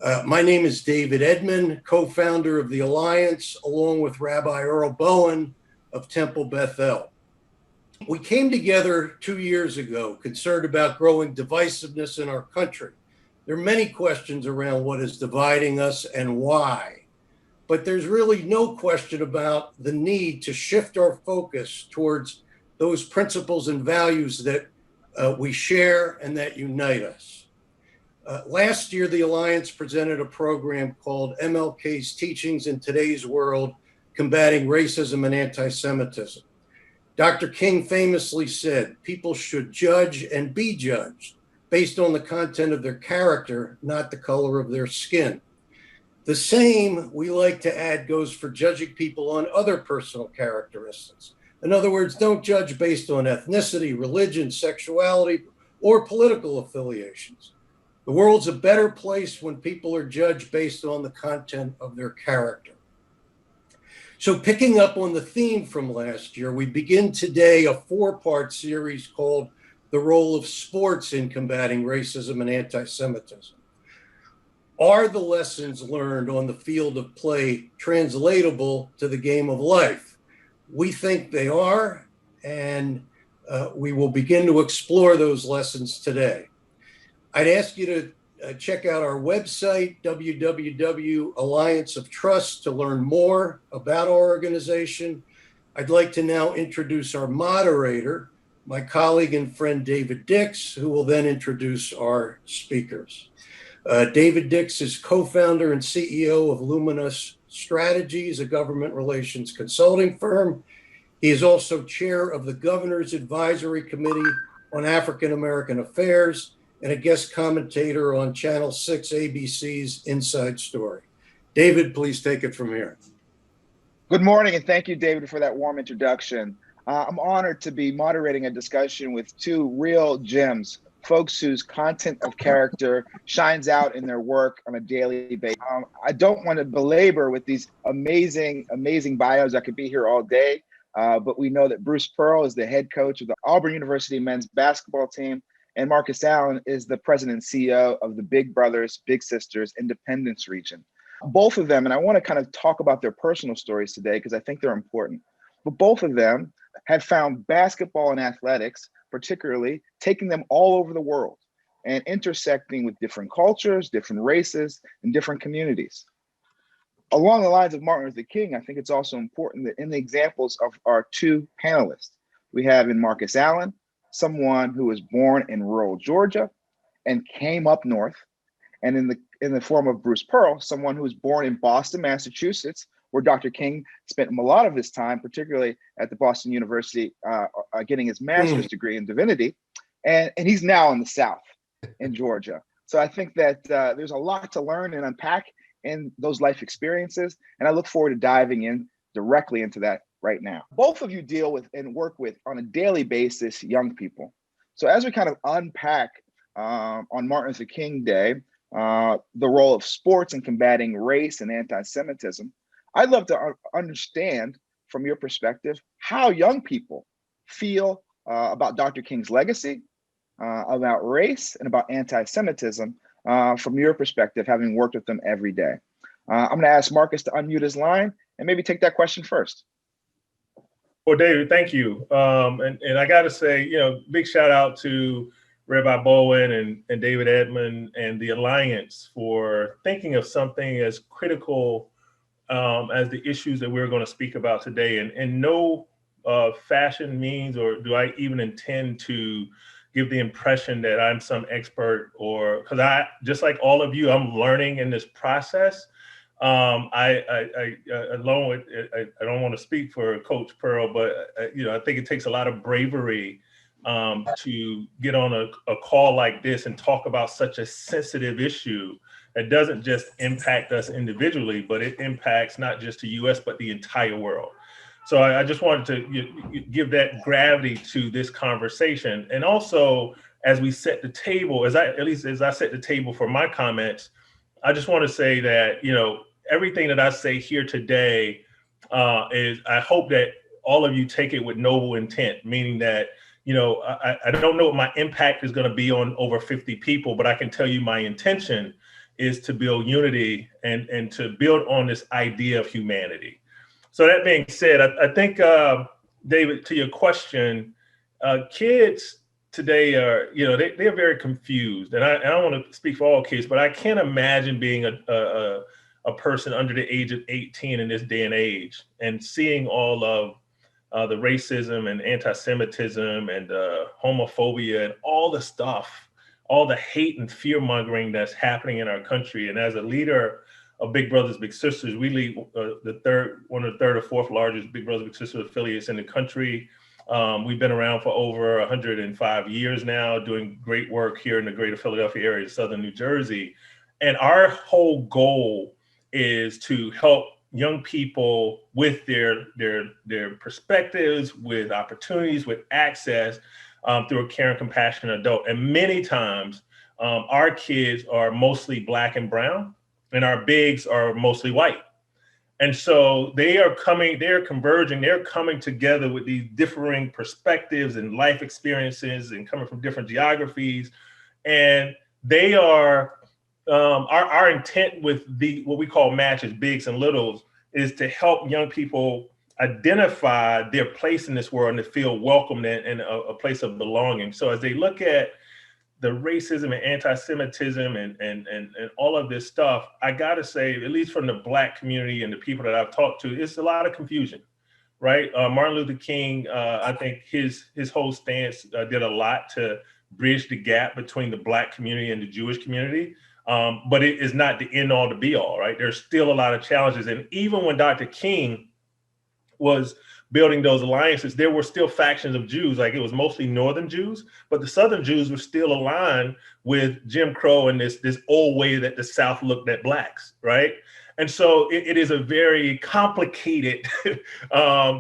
My name is David Edmond, co-founder of the Alliance, along with Rabbi Earl Bowen of Temple Bethel. We came together 2 years ago, concerned about growing divisiveness in our country. There are many questions around what is dividing us and why, but there's really no question about the need to shift our focus towards those principles and values that we share and that unite us. Last year, the Alliance presented a program called MLK's Teachings in Today's World, Combating Racism and Anti-Semitism. Dr. King famously said, people should judge and be judged based on the content of their character, not the color of their skin. The same, we like to add, goes for judging people on other personal characteristics. In other words, don't judge based on ethnicity, religion, sexuality, or political affiliations. The world's a better place when people are judged based on the content of their character. So picking up on the theme from last year, we begin today a 4-part series called The Role of Sports in Combating Racism and Anti-Semitism. Are the lessons learned on the field of play translatable to the game of life? We think they are, and we will begin to explore those lessons today. I'd ask you to check out our website, www.Alliance of Trust, to learn more about our organization. I'd like to now introduce our moderator, my colleague and friend David Dix, who will then introduce our speakers. David Dix is co-founder and CEO of Luminous Strategies, a government relations consulting firm. He is also chair of the Governor's Advisory Committee on African American Affairs and a guest commentator on Channel 6 ABC's Inside Story. David, please take it from here. Good morning, and thank you, David, for that warm introduction. I'm honored to be moderating a discussion with two real gems, folks whose content of character shines out in their work on a daily basis. I don't want to belabor with these amazing bios. I could be here all day, but we know that Bruce Pearl is the head coach of the Auburn University men's basketball team, and Marcus Allen is the president and CEO of the Big Brothers Big Sisters Independence region. Both of them, and I want to kind of talk about their personal stories today because I think they're important, but both of them have found basketball and athletics, particularly, taking them all over the world and intersecting with different cultures, different races, and different communities. Along the lines of Martin Luther King, I think it's also important that in the examples of our two panelists, we have in Marcus Allen, someone who was born in rural Georgia and came up north, and in the form of Bruce Pearl, someone who was born in Boston, Massachusetts, where Dr. King spent a lot of his time, particularly at the Boston University, getting his master's degree in divinity, and he's now in the South, in Georgia. So I think that there's a lot to learn and unpack in those life experiences, and I look forward to diving in directly into that right now. Both of you deal with and work with, on a daily basis, young people. So as we kind of unpack on Martin Luther King Day, the role of sports in combating race and anti-Semitism, I'd love to understand from your perspective how young people feel about Dr. King's legacy, about race, and about anti-Semitism from your perspective, having worked with them every day. I'm going to ask Marcus to unmute his line and maybe take that question first. Well, David, thank you. And I got to say, big shout out to Rabbi Bowen and David Edmond and the Alliance for thinking of something as critical as the issues that we're going to speak about today. And no fashion means, or do I even intend to give the impression that I'm some expert, or because I, just like all of you, I'm learning in this process. I along with, I don't want to speak for Coach Pearl, but I think it takes a lot of bravery to get on a call like this and talk about such a sensitive issue that doesn't just impact us individually, but it impacts not just the U.S., but the entire world. So I just wanted to give that gravity to this conversation. And also, as we set the table, as I set the table for my comments, I just want to say that, everything that I say here today is, I hope that all of you take it with noble intent, meaning that, I don't know what my impact is going to be on over 50 people, but I can tell you my intention is to build unity and to build on this idea of humanity. So that being said, I think, David, to your question, kids today are, they're very confused. And I don't want to speak for all kids, but I can't imagine being a person under the age of 18 in this day and age and seeing all of the racism and anti-Semitism and homophobia and all the stuff, all the hate and fear mongering that's happening in our country. And as a leader of Big Brothers Big Sisters, we lead one of the third or fourth largest Big Brothers Big Sisters affiliates in the country. We've been around for over 105 years now, doing great work here in the greater Philadelphia area, southern New Jersey. And our whole goal is to help young people with their perspectives, with opportunities, with access through a caring, compassionate adult. And many times our kids are mostly Black and brown, and our bigs are mostly white. And so they're converging, they're coming together with these differing perspectives and life experiences and coming from different geographies. And they are, our intent with what we call matches, bigs and littles, is to help young people identify their place in this world and to feel welcomed and a place of belonging. So as they look at the racism and anti-Semitism and all of this stuff, I gotta say, at least from the Black community and the people that I've talked to, it's a lot of confusion, right? Martin Luther King, I think his whole stance did a lot to bridge the gap between the Black community and the Jewish community. But it is not the end all to be all, right? There's still a lot of challenges. And even when Dr. King was building those alliances, there were still factions of Jews, like it was mostly Northern Jews, but the Southern Jews were still aligned with Jim Crow and this old way that the South looked at Blacks, right? And so it is a very complicated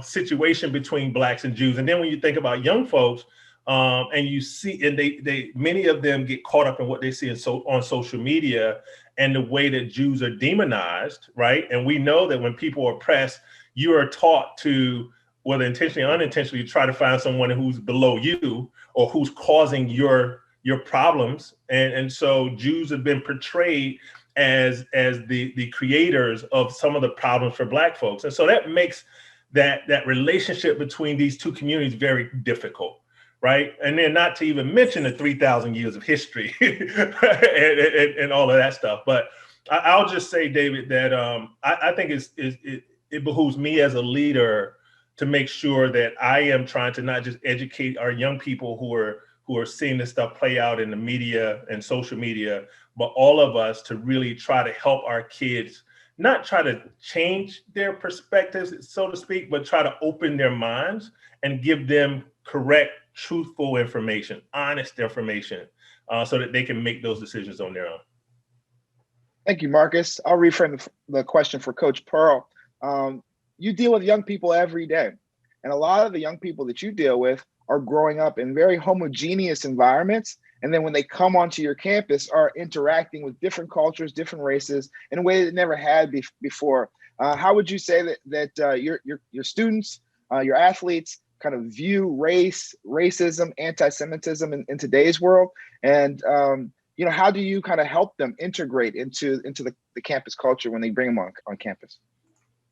situation between Blacks and Jews. And then when you think about young folks, and you see, and they many of them get caught up in what they see on social media and the way that Jews are demonized, right? And we know that when people are oppressed, you are taught to, whether intentionally or unintentionally, try to find someone who's below you or who's causing your problems. And so Jews have been portrayed as the creators of some of the problems for Black folks. And so that makes that relationship between these two communities very difficult, right? And then not to even mention the 3,000 years of history and all of that stuff. But I'll just say, David, that I think it behooves me as a leader to make sure that I am trying to not just educate our young people who are seeing this stuff play out in the media and social media, but all of us to really try to help our kids, not try to change their perspectives, so to speak, but try to open their minds and give them correct, truthful information, honest information, so that they can make those decisions on their own. Thank you, Marcus. I'll reframe the question for Coach Pearl. You deal with young people every day, and a lot of the young people that you deal with are growing up in very homogeneous environments. And then when they come onto your campus, are interacting with different cultures, different races in a way that never had before. How would you say that your students, your athletes, kind of view racism, anti-Semitism in today's world? And how do you kind of help them integrate into the campus culture when they bring them on campus?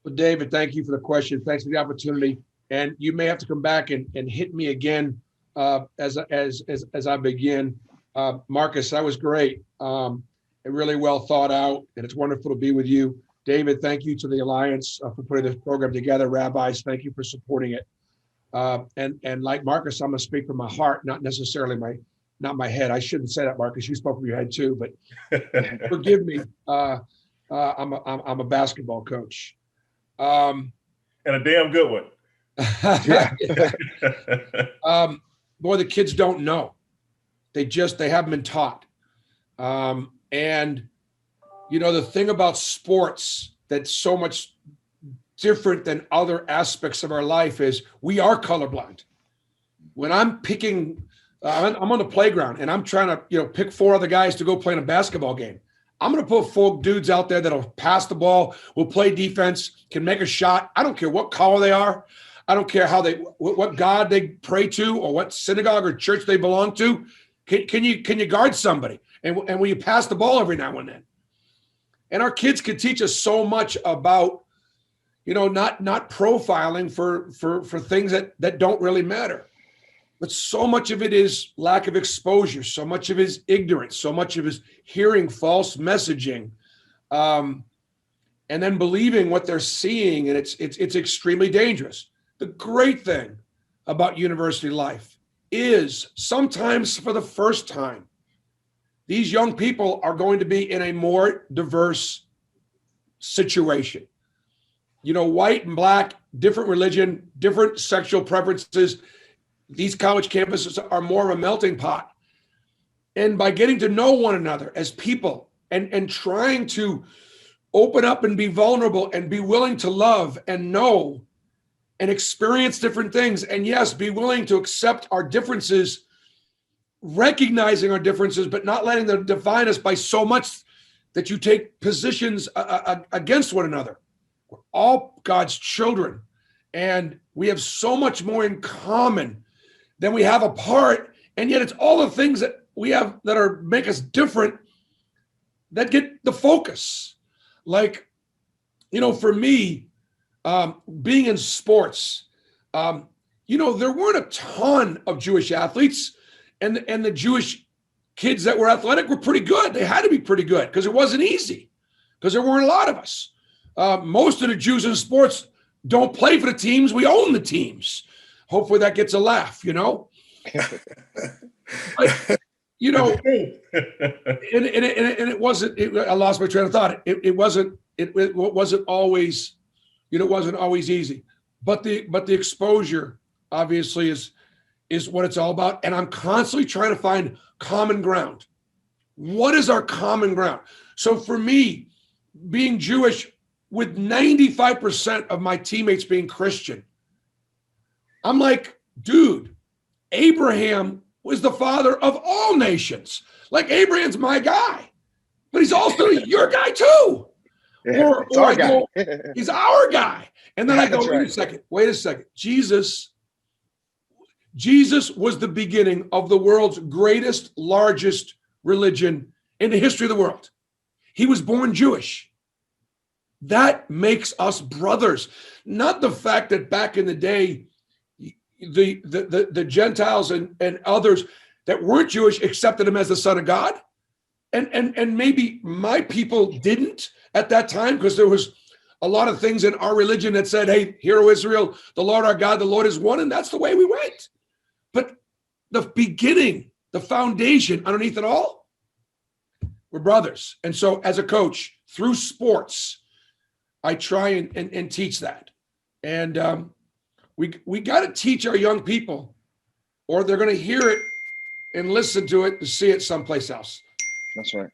Well, David, thank you for the question. Thanks for the opportunity. And you may have to come back and hit me again as I begin. Marcus, that was great. Really well thought out, and it's wonderful to be with you. David, thank you to the Alliance for putting this program together. Rabbis, thank you for supporting it. And like Marcus, I'm gonna speak from my heart, not necessarily not my head. I shouldn't say that, Marcus. You spoke from your head too, but forgive me. I'm a basketball coach. And a damn good one. Boy, the kids don't know. They haven't been taught. And the thing about sports that's so much different than other aspects of our life is we are colorblind. When I'm picking, I'm on the playground and I'm trying to, pick 4 other guys to go play in a basketball game. I'm going to put 4 dudes out there that'll pass the ball, will play defense, can make a shot. I don't care what color they are. I don't care what God they pray to or what synagogue or church they belong to. Can you guard somebody? And will you pass the ball every now and then? And our kids could teach us so much about, not profiling for things that don't really matter. But so much of it is lack of exposure. So much of it is ignorance. So much of it is hearing false messaging, and then believing what they're seeing, and it's extremely dangerous. The great thing about university life is sometimes for the first time, these young people are going to be in a more diverse situation. White and black, different religion, different sexual preferences. These college campuses are more of a melting pot. And by getting to know one another as people and trying to open up and be vulnerable and be willing to love and know and experience different things. And yes, be willing to accept our differences, recognizing our differences, but not letting them define us by so much that you take positions against one another. We're all God's children, and we have so much more in common than we have apart. And yet it's all the things that we have that make us different that get the focus. Like, for me, being in sports, there weren't a ton of Jewish athletes, and the Jewish kids that were athletic were pretty good. They had to be pretty good because it wasn't easy, because there weren't a lot of us. Most of the Jews in sports don't play for the teams. We own the teams. Hopefully that gets a laugh, But, and it wasn't. I lost my train of thought. It wasn't always, it wasn't always easy. But the exposure obviously is what it's all about. And I'm constantly trying to find common ground. What is our common ground? So for me, being Jewish, with 95% of my teammates being Christian, I'm like, dude, Abraham was the father of all nations. Like, Abraham's my guy, but he's also your guy too. Yeah, Or our I guy. go, he's our guy. And then I go, That's wait a second. Jesus was the beginning of the world's greatest, largest religion in the history of the world. He was born Jewish. That makes us brothers. Not the fact that back in the day, the Gentiles and others that weren't Jewish accepted him as the Son of God. And maybe my people didn't at that time, because there was a lot of things in our religion that said, hey, hear, O Israel, the Lord our God, the Lord is one. And that's the way we went. But the beginning, the foundation underneath it all, we're brothers. And so as a coach, through sports, I try and teach that. And we got to teach our young people, or they're going to hear it and listen to it to see it someplace else. That's right.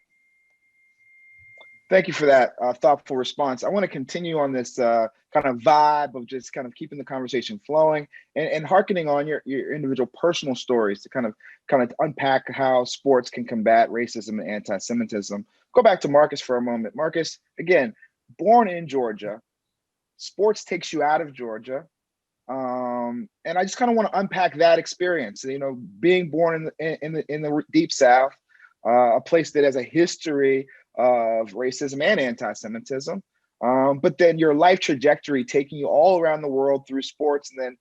Thank you for that thoughtful response. I want to continue on this kind of vibe of just kind of keeping the conversation flowing and hearkening on your individual personal stories to kind of unpack how sports can combat racism and anti-Semitism. Go back to Marcus for a moment. Marcus, again, born in Georgia, sports takes you out of Georgia. And I just kind of want to unpack that experience, being born in the deep South, a place that has a history of racism and anti-Semitism, but then your life trajectory taking you all around the world through sports, and then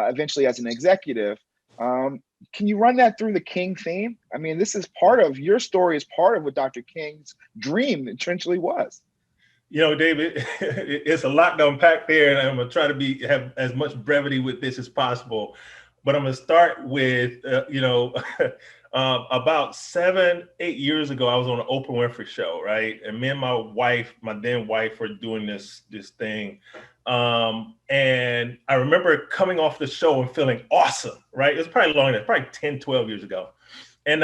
eventually as an executive. Can you run that through the King theme? I mean, this is part of your story, is part of what Dr. King's dream essentially was. David, it's a lot to unpack there, and I'm gonna try to have as much brevity with this as possible. But I'm gonna start with, about 7-8 years ago, I was on an Oprah Winfrey show, right? And me and my then wife, were doing this thing. And I remember coming off the show and feeling awesome, right? It was probably longer than, probably 10, 12 years ago. And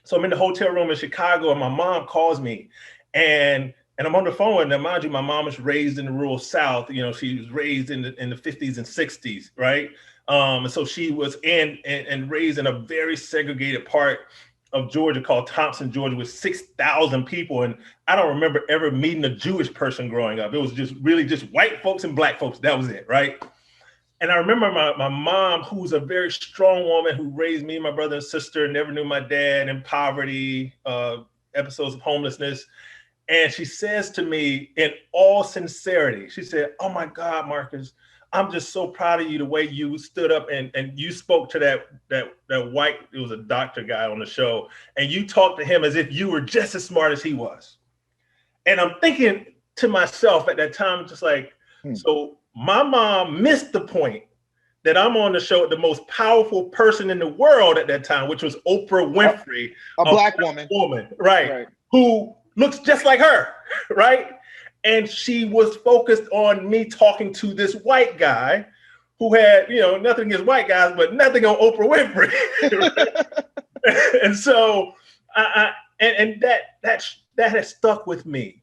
so I'm in the hotel room in Chicago, and my mom calls me, and I'm on the phone. And mind you, my mom was raised in the rural South. She was raised in the 50s and 60s, right? And so she was and raised in a very segregated part of Georgia called Thompson, Georgia, with 6,000 people. And I don't remember ever meeting a Jewish person growing up. It was just really just white folks and black folks. That was it, right? And I remember my mom, who's a very strong woman, who raised me, my brother and sister, never knew my dad, in poverty, episodes of homelessness. And she says to me in all sincerity, she said, "Oh my God, Marcus, I'm just so proud of you, the way you stood up and you spoke to that white, it was a doctor guy on the show, and you talked to him as if you were just as smart as he was." And I'm thinking to myself at that time, just like, so my mom missed the point that I'm on the show with the most powerful person in the world at that time, which was Oprah Winfrey, a black woman, right, who looks just like her, right? And she was focused on me talking to this white guy who had, nothing against white guys, but nothing on Oprah Winfrey. And so, that has stuck with me,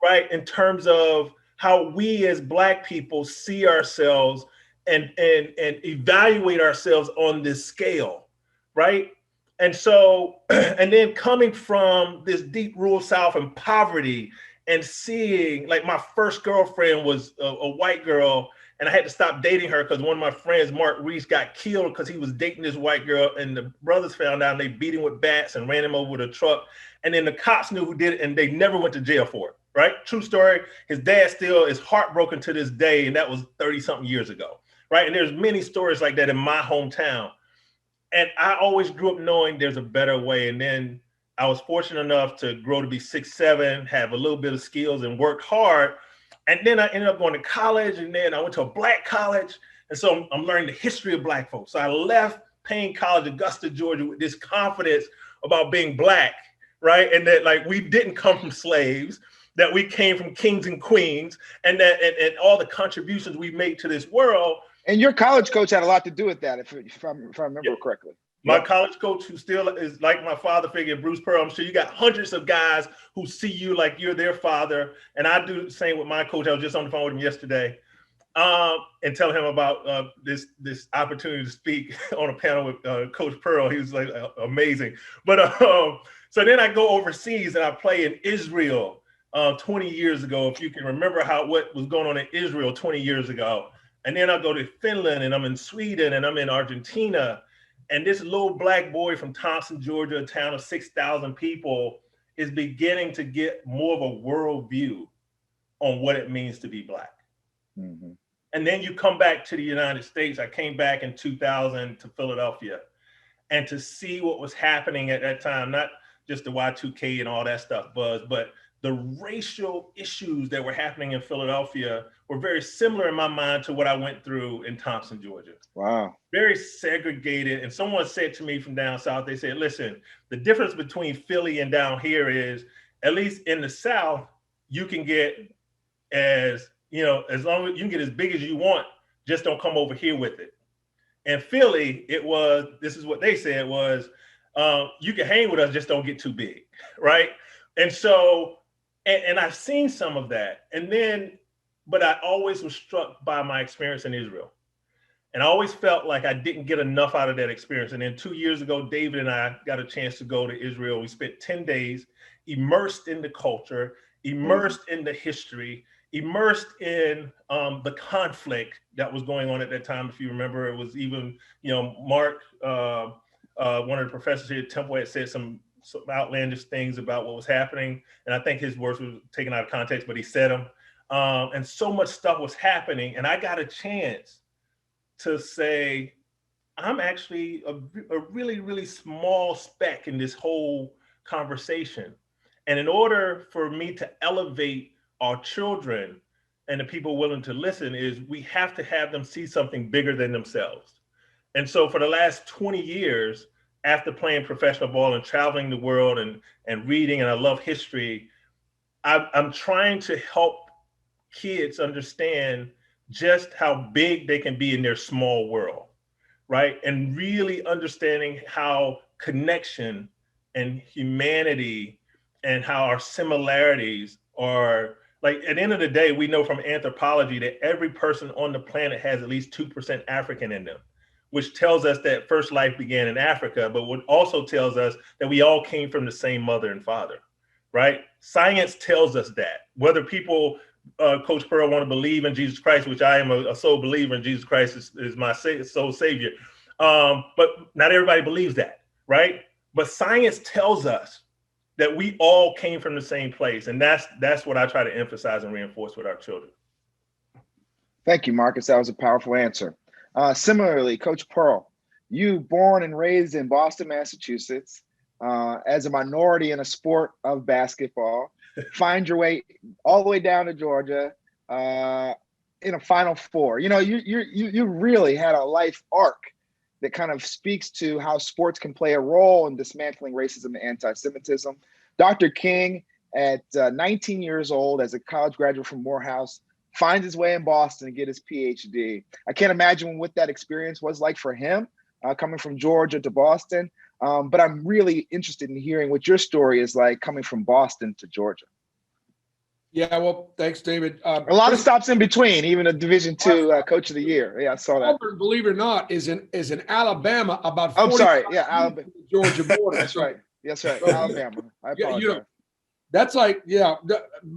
right? In terms of how we as Black people see ourselves and evaluate ourselves on this scale, right? And so, and then coming from this deep rural South and poverty and seeing, like, my first girlfriend was a white girl, and I had to stop dating her because one of my friends, Mark Reese, got killed because he was dating this white girl, and the brothers found out and they beat him with bats and ran him over with a truck. And then the cops knew who did it, and they never went to jail for it, right? True story. His dad still is heartbroken to this day, and that was 30-something years ago, right? And there's many stories like that in my hometown. And I always grew up knowing there's a better way. And then I was fortunate enough to grow to be 6'7", have a little bit of skills and work hard. And then I ended up going to college, and then I went to a Black college. And so I'm learning the history of Black folks. So I left Payne College, Augusta, Georgia, with this confidence about being Black, right? And that, like, we didn't come from slaves, that we came from kings and queens, and that and all the contributions we made to this world. And your college coach had a lot to do with that, if I remember correctly. My college coach, who still is like my father figure, Bruce Pearl. I'm sure you got hundreds of guys who see you like you're their father. And I do the same with my coach. I was just on the phone with him yesterday, and telling him about this opportunity to speak on a panel with Coach Pearl. He was like amazing. But so then I go overseas and I play in Israel 20 years ago, if you can remember what was going on in Israel 20 years ago. And then I go to Finland, and I'm in Sweden, and I'm in Argentina. And this little Black boy from Thompson, Georgia, a town of 6,000 people, is beginning to get more of a world view on what it means to be Black. Mm-hmm. And then you come back to the United States. I came back in 2000 to Philadelphia, and to see what was happening at that time, not just the Y2K and all that stuff buzz, but the racial issues that were happening in Philadelphia were very similar in my mind to what I went through in Thompson, Georgia. Wow. Very segregated. And someone said to me from down south, they said, listen, the difference between Philly and down here is, at least in the South, you can get as long as you can get as big as you want, just don't come over here with it. In Philly, this is what they said was, you can hang with us, just don't get too big, right? And so, and I've seen some of that. And then, but I always was struck by my experience in Israel. And I always felt like I didn't get enough out of that experience. And then 2 years ago, David and I got a chance to go to Israel. We spent 10 days immersed in the culture, immersed in the history, immersed in the conflict that was going on at that time. If you remember, it was even, Mark, one of the professors here at Temple, had said some outlandish things about what was happening. And I think his words were taken out of context, but he said them. And so much stuff was happening. And I got a chance to say, I'm actually a really, really small speck in this whole conversation. And in order for me to elevate our children and the people willing to listen, is we have to have them see something bigger than themselves. And so for the last 20 years, after playing professional ball and traveling the world and reading, and I love history, I'm trying to help kids understand just how big they can be in their small world, right? And really understanding how connection and humanity and how our similarities are, like, at the end of the day, we know from anthropology that every person on the planet has at least 2% African in them, which tells us that first life began in Africa, but what also tells us that we all came from the same mother and father, right? Science tells us that. Whether people, Coach Pearl, want to believe in Jesus Christ, which I am a sole believer in Jesus Christ is my sole savior, but not everybody believes that, right? But science tells us that we all came from the same place. And that's what I try to emphasize and reinforce with our children. Thank you, Marcus. That was a powerful answer. Similarly, Coach Pearl, you born and raised in Boston, Massachusetts, as a minority in a sport of basketball, find your way all the way down to Georgia in a Final Four. You know, you really had a life arc that kind of speaks to how sports can play a role in dismantling racism and anti-Semitism. Dr. King, at 19 years old, as a college graduate from Morehouse, finds his way in Boston to get his PhD. I can't imagine what that experience was like for him, coming from Georgia to Boston. But I'm really interested in hearing what your story is like coming from Boston to Georgia. Yeah, well, thanks, David. A lot of stops in between, even a Division II Coach of the Year. Yeah, I saw that. Auburn, believe it or not, is in Alabama, about 40 I'm sorry. Yeah, Alabama. Georgia border. That's right. That's right. Alabama. I apologize. You know, that's like, yeah,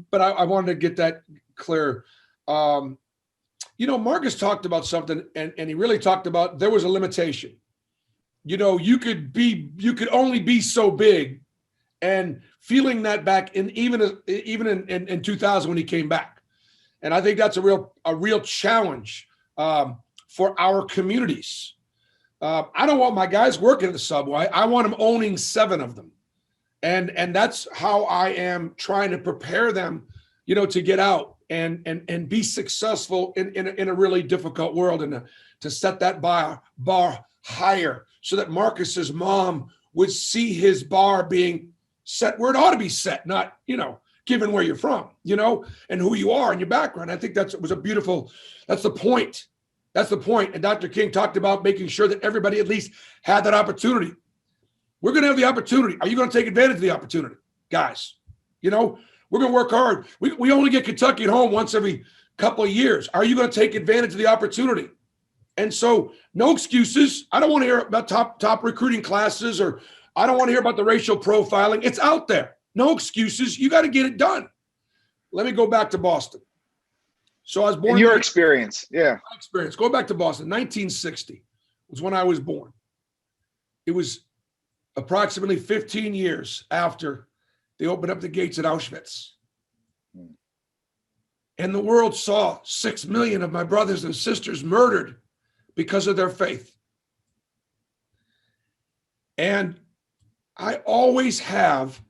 but I wanted to get that clear. You know, Marcus talked about something, and he really talked about there was a limitation. You know, you could only be so big, and feeling that back in even in 2000 when he came back. And I think that's a real challenge for our communities. I don't want my guys working at the Subway. I want them owning 7 of them. And that's how I am trying to prepare them, you know, to get out and be successful in a really difficult world, and to set that bar higher so that Marcus's mom would see his bar being set where it ought to be set, not, you know, given where you're from, you know, and who you are and your background. I think that's the point. That's the point. And Dr. King talked about making sure that everybody at least had that opportunity. We're going to have the opportunity. Are you going to take advantage of the opportunity, guys? You know, we're going to work hard. We only get Kentucky at home once every couple of years. Are you going to take advantage of the opportunity? And so no excuses. I don't want to hear about top recruiting classes, or I don't want to hear about the racial profiling. It's out there. No excuses. You got to get it done. Let me go back to Boston. So I was born. In your experience. Yeah. My experience. Go back to Boston. 1960 was when I was born. It was approximately 15 years after they opened up the gates at Auschwitz. And the world saw 6 million of my brothers and sisters murdered because of their faith. And I always have,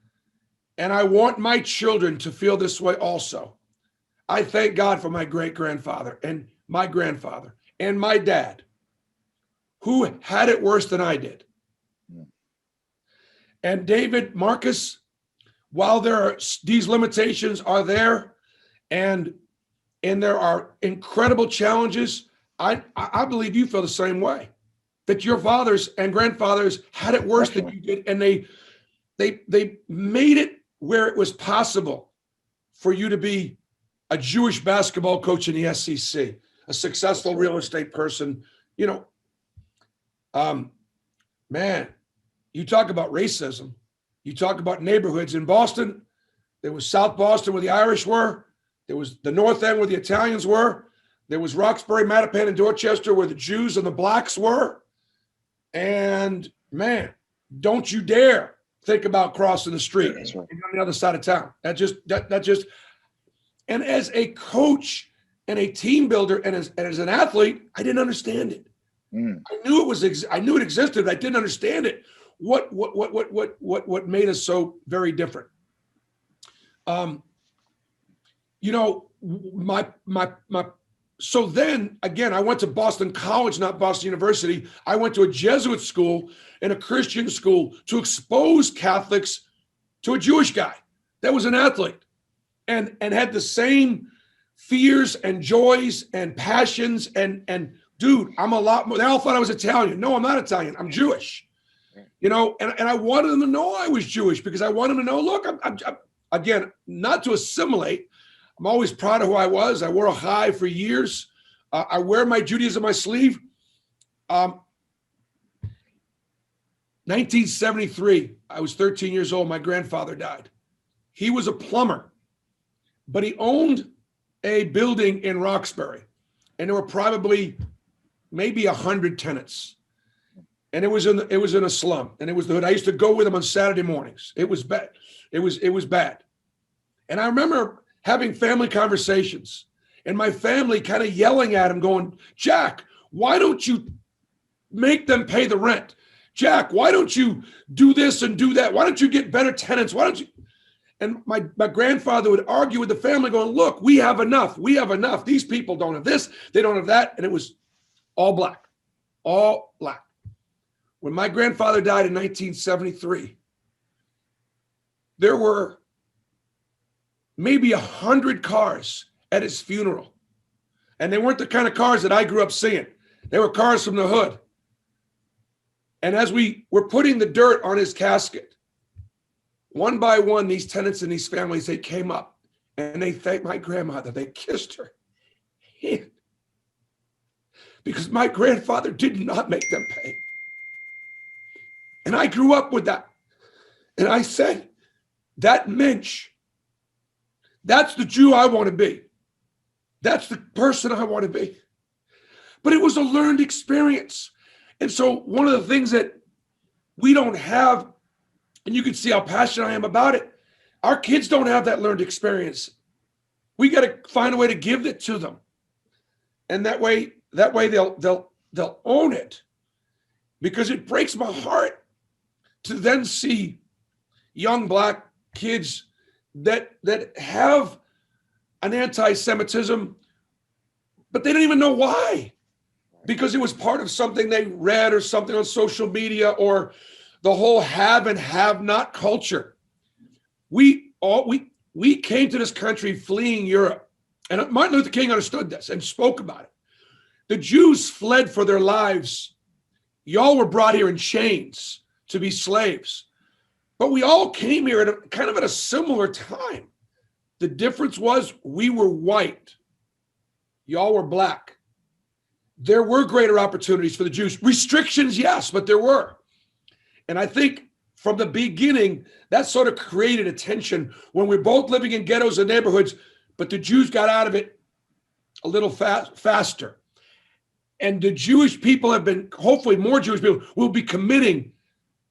and I want my children to feel this way also. I thank God for my great-grandfather and my grandfather and my dad, who had it worse than I did. And David, Marcus, while these limitations are there, and there are incredible challenges, I believe you feel the same way, that your fathers and grandfathers had it worse than you did, and they made it where it was possible for you to be a Jewish basketball coach in the SEC, a successful real estate person. You know, man, you talk about racism. You talk about neighborhoods in Boston. There was South Boston where the Irish were. There was the North End where the Italians were. There was Roxbury, Mattapan, and Dorchester where the Jews and the blacks were. And man, don't you dare think about crossing the street on the other side of town. That just. And as a coach and a team builder and as an athlete, I didn't understand it. I knew it existed, but I didn't understand it. What made us so very different? You know, so then again, I went to Boston College, not Boston University. I went to a Jesuit school and a Christian school to expose Catholics to a Jewish guy that was an athlete and had the same fears and joys and passions. And dude, I'm a lot more. They all thought I was Italian. No, I'm not Italian. I'm Jewish. You know, and I wanted them to know I was Jewish because I wanted them to know, look, I'm again, not to assimilate. I'm always proud of who I was. I wore a chai for years. I wear my Judaism on my sleeve. 1973, I was 13 years old. My grandfather died. He was a plumber, but he owned a building in Roxbury, and there were probably maybe 100 tenants. And it was in a slum, and it was the hood. I used to go with him on Saturday mornings. It was bad. It was bad. And I remember having family conversations and my family kind of yelling at him going, Jack, why don't you make them pay the rent? Jack, why don't you do this and do that? Why don't you get better tenants? Why don't you? And my grandfather would argue with the family going, look, we have enough. We have enough. These people don't have this. They don't have that. And it was all black, all black. When my grandfather died in 1973, there were maybe 100 cars at his funeral. And they weren't the kind of cars that I grew up seeing. They were cars from the hood. And as we were putting the dirt on his casket, one by one, these tenants and these families, they came up and they thanked my grandmother. They kissed her hand because my grandfather did not make them pay. And I grew up with that. And I said, that Mensch, that's the Jew I want to be. That's the person I want to be. But it was a learned experience. And so one of the things that we don't have, and you can see how passionate I am about it, our kids don't have that learned experience. We got to find a way to give it to them. And that way they'll own it. Because it breaks my heart to then see young black kids that have an anti-Semitism, but they don't even know why, because it was part of something they read or something on social media, or the whole have and have not culture. We came to this country fleeing Europe, and Martin Luther King understood this and spoke about it. The Jews fled for their lives. Y'all were brought here in chains to be slaves. But we all came here at a similar time. The difference was we were white. Y'all were black. There were greater opportunities for the Jews. Restrictions, yes, but there were. And I think from the beginning, that sort of created a tension when we're both living in ghettos and neighborhoods, but the Jews got out of it a little faster. And the Jewish people have been, hopefully more Jewish people will be committing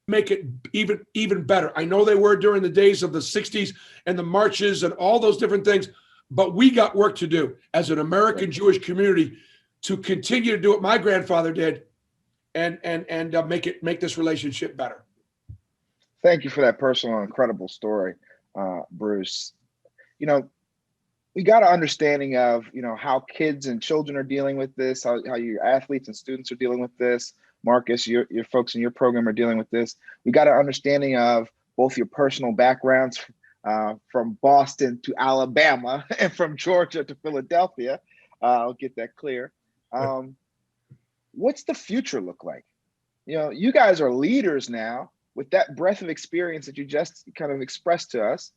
make it even better. I know they were during the days of the 60s and the marches and all those different things, but we got work to do as an American Jewish community to continue to do what my grandfather did and make this relationship better. Thank you for that personal, incredible story, Bruce. You know, we got an understanding of, how kids and children are dealing with this, how your athletes and students are dealing with this. Marcus, your folks in your program are dealing with this. We got an understanding of both your personal backgrounds from Boston to Alabama and from Georgia to Philadelphia. I'll get that clear. What's the future look like? You guys are leaders now with that breadth of experience that you just kind of expressed to us,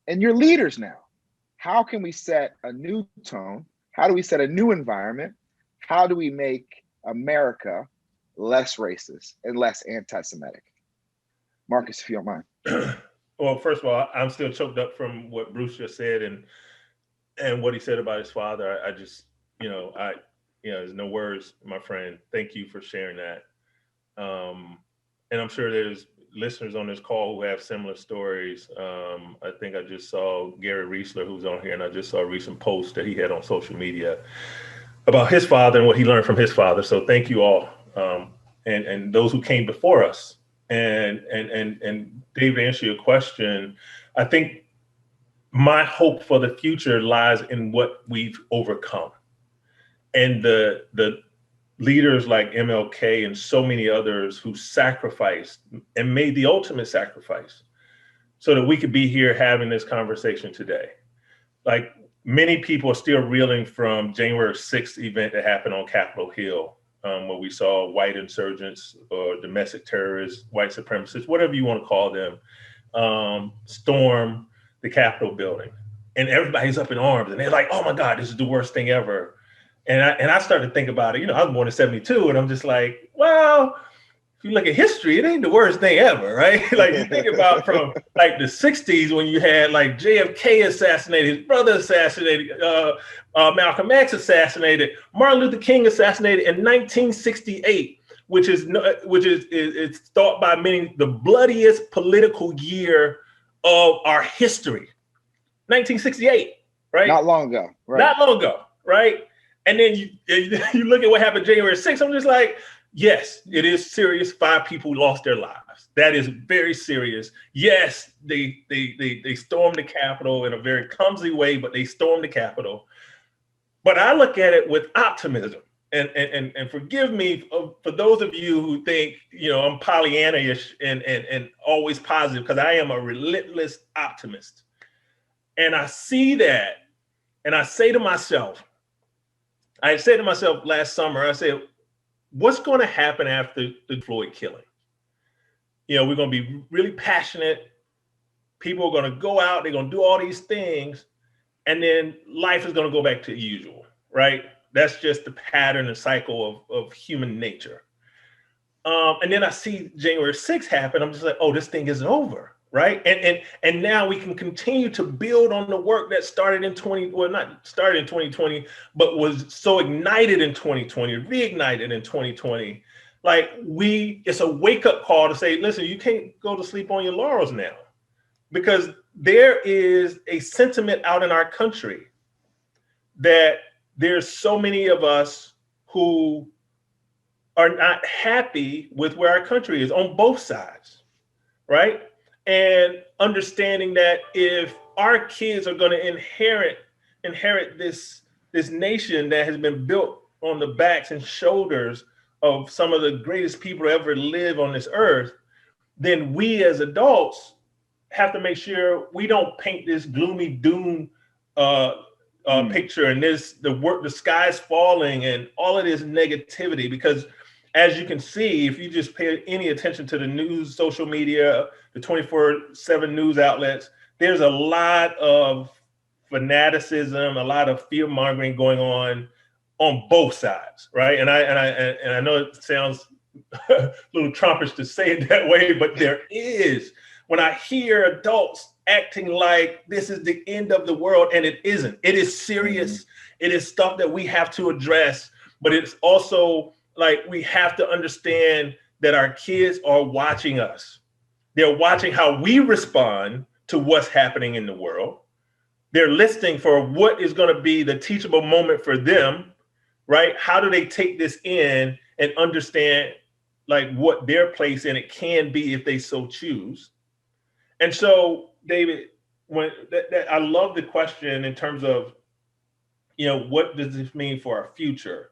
and you're leaders now. How can we set a new tone? How do we set a new environment? How do we make America less racist and less anti-Semitic? Marcus, if you don't mind. Well, first of all, I'm still choked up from what Bruce just said and what he said about his father. I just, there's no words, my friend. Thank you for sharing that. And I'm sure there's listeners on this call who have similar stories. I think I just saw Gary Riesler, who's on here, and I just saw a recent post that he had on social media about his father and what he learned from his father. So thank you all. And those who came before us. And Dave, to answer your question, I think my hope for the future lies in what we've overcome. And the leaders like MLK and so many others who sacrificed and made the ultimate sacrifice so that we could be here having this conversation today. Like, many people are still reeling from January 6th event that happened on Capitol Hill, where we saw white insurgents or domestic terrorists, white supremacists, whatever you want to call them, storm the Capitol building. And everybody's up in arms and they're like, oh my God, this is the worst thing ever. And I started to think about it. I was born in 72 and I'm just like, well, if you look at history, it ain't the worst thing ever, right? Like, you think about from like the 60s when you had like JFK assassinated, his brother assassinated, Malcolm X assassinated, Martin Luther King assassinated in 1968. it's thought by many the bloodiest political year of our history. 1968, right? Not long ago, right? Not long ago, right? And then you look at what happened January 6th. I'm just like, yes, it is serious. 5 people lost their lives. That is very serious. Yes, they stormed the Capitol in a very clumsy way, but they stormed the Capitol. But I look at it with optimism. And forgive me for those of you who think, I'm Pollyanna-ish and always positive, because I am a relentless optimist. And I see that, and I say to myself last summer, I said, what's going to happen after the Floyd killing? We're going to be really passionate. People are going to go out, they're going to do all these things, and then life is going to go back to usual, right? That's just the pattern and cycle of human nature. And then I see January 6th happen. I'm just like, oh, this thing isn't over, right? And now we can continue to build on the work that started in 2020, but was so ignited in 2020, reignited in 2020. Like it's a wake-up call to say, listen, you can't go to sleep on your laurels now, because there is a sentiment out in our country that there's so many of us who are not happy with where our country is on both sides, right? And understanding that if our kids are going to inherit this nation that has been built on the backs and shoulders of some of the greatest people to ever live on this earth, then we as adults have to make sure we don't paint this gloomy doom picture and the sky's falling and all of this negativity. Because as you can see, if you just pay any attention to the news, social media, the 24/7 news outlets, there's a lot of fanaticism, a lot of fear mongering going on both sides, right? And I know it sounds a little Trumpish to say it that way, but there is. When I hear adults acting like this is the end of the world, and it isn't. It is serious. It is stuff that we have to address, but it's also like we have to understand that our kids are watching us. They're watching how we respond to what's happening in the world. They're listening for what is going to be the teachable moment for them, right? How do they take this in and understand like what their place in it can be if they so choose? And so, David, I love the question in terms of, what does this mean for our future?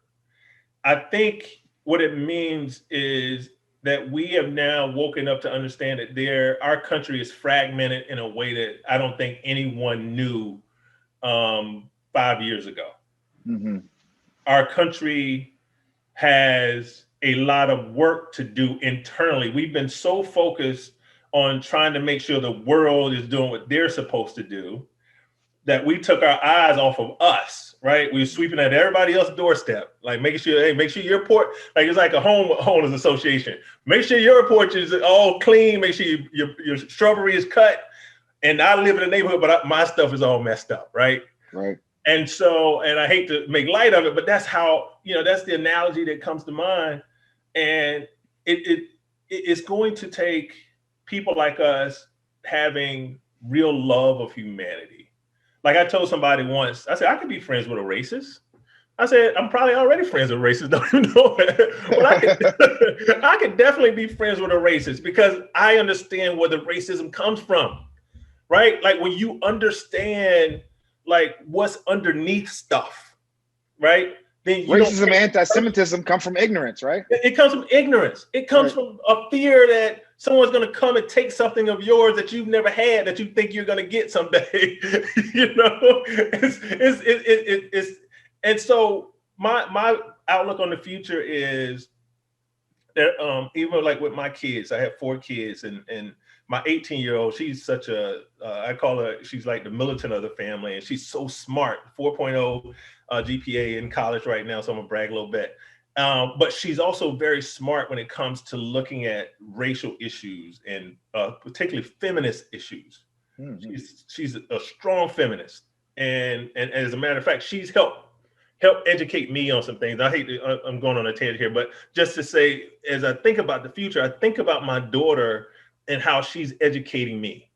I think what it means is that we have now woken up to understand that our country is fragmented in a way that I don't think anyone knew 5 years ago. Mm-hmm. Our country has a lot of work to do internally. We've been so focused on trying to make sure the world is doing what they're supposed to do that we took our eyes off of us, right? We were sweeping at everybody else's doorstep, like make sure your porch, like it's like a homeowners association. Make sure your porch is all clean. Make sure your shrubbery is cut. And I live in a neighborhood, but my stuff is all messed up, right? Right. And so, and I hate to make light of it, but that's how, that's the analogy that comes to mind. And it's going to take people like us having real love of humanity. Like I told somebody once, I said, I could be friends with a racist. I said, I'm probably already friends with racists, don't even know it. But I could definitely be friends with a racist because I understand where the racism comes from, right? Like when you understand like what's underneath stuff, right? Then racism and anti-Semitism come from ignorance, right? It comes from ignorance. It comes from a fear that someone's going to come and take something of yours that you've never had that you think you're going to get someday. And so my outlook on the future is that even like with my kids, I have 4 kids, and my 18-year-old, she's such I call her, she's like the militant of the family, and she's so smart, 4.0 GPA in college right now, so I'm gonna brag a little bit. But she's also very smart when it comes to looking at racial issues and particularly feminist issues. Mm-hmm. She's a strong feminist, and as a matter of fact, she's helped help educate me on some things. I'm going on a tangent here, but just to say, as I think about the future, I think about my daughter and how she's educating me.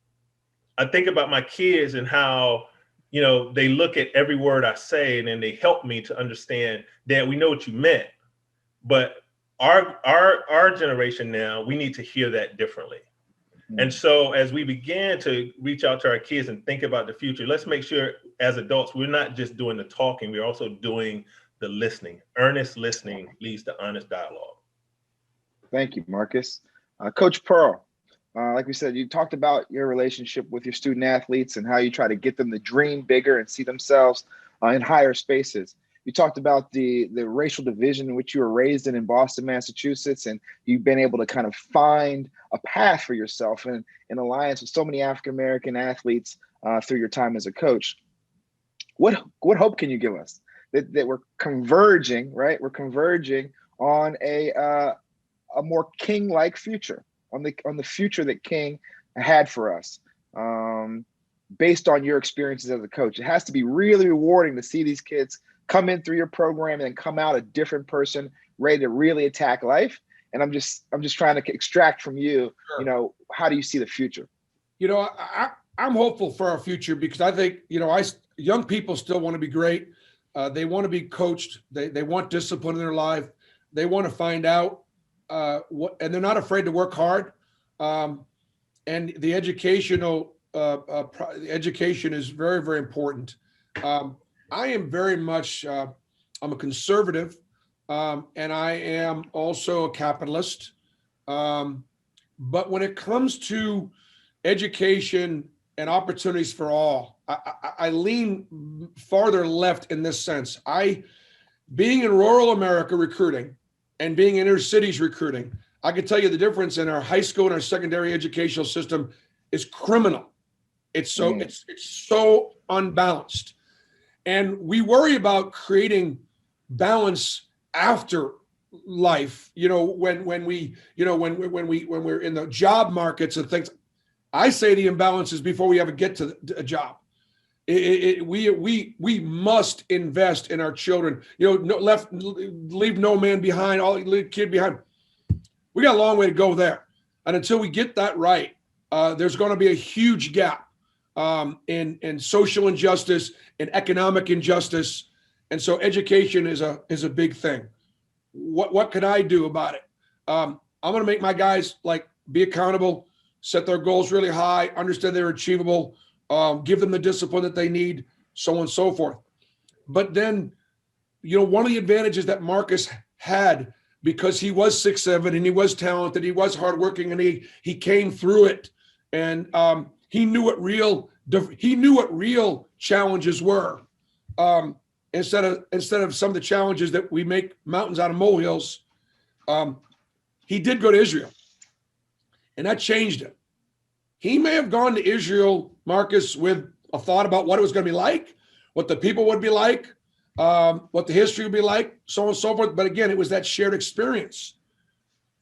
I think about my kids and how, they look at every word I say and then they help me to understand, Dad, we know what you meant, but our generation now, we need to hear that differently. And so as we begin to reach out to our kids and think about the future, let's make sure as adults, we're not just doing the talking, we're also doing the listening. Earnest listening leads to honest dialogue. Thank you, Marcus. Coach Pearl, like we said, you talked about your relationship with your student athletes and how you try to get them to dream bigger and see themselves in higher spaces. You talked about the racial division in which you were raised in Boston, Massachusetts, and you've been able to kind of find a path for yourself in alliance with so many African-American athletes through your time as a coach. What hope can you give us that we're converging, right? We're converging on a more King-like future, on the future that King had for us, based on your experiences as a coach. It has to be really rewarding to see these kids come in through your program and come out a different person, ready to really attack life. And I'm just trying to extract from you, Sure. How do you see the future? I'm hopeful for our future because I think, young people still want to be great. They want to be coached. They want discipline in their life. They want to find out and they're not afraid to work hard. And the education is very, very important. I am very much, I'm a conservative, and I am also a capitalist. But when it comes to education and opportunities for all, I lean farther left in this sense. Being in rural America recruiting and being in inner cities recruiting, I can tell you the difference in our high school and our secondary educational system is criminal. It's so unbalanced. And we worry about creating balance after life, when we're in the job markets and things. I say the imbalance is before we ever get to a job. We must invest in our children. Leave no man behind, all kid behind. We got a long way to go there, and until we get that right, there's going to be a huge gap in social injustice and economic injustice, and so education is a big thing. What can I do about it? I'm going to make my guys be accountable, set their goals really high, understand they're achievable, give them the discipline that they need, so on and so forth. But then, one of the advantages that Marcus had, because he was 6'7" and he was talented, he was hardworking, and he came through it, and he knew what real challenges were. Instead of some of the challenges that we make mountains out of molehills, he did go to Israel, and that changed him. He may have gone to Israel, Marcus, with a thought about what it was going to be like, what the people would be like, what the history would be like, so on and so forth. But again, it was that shared experience.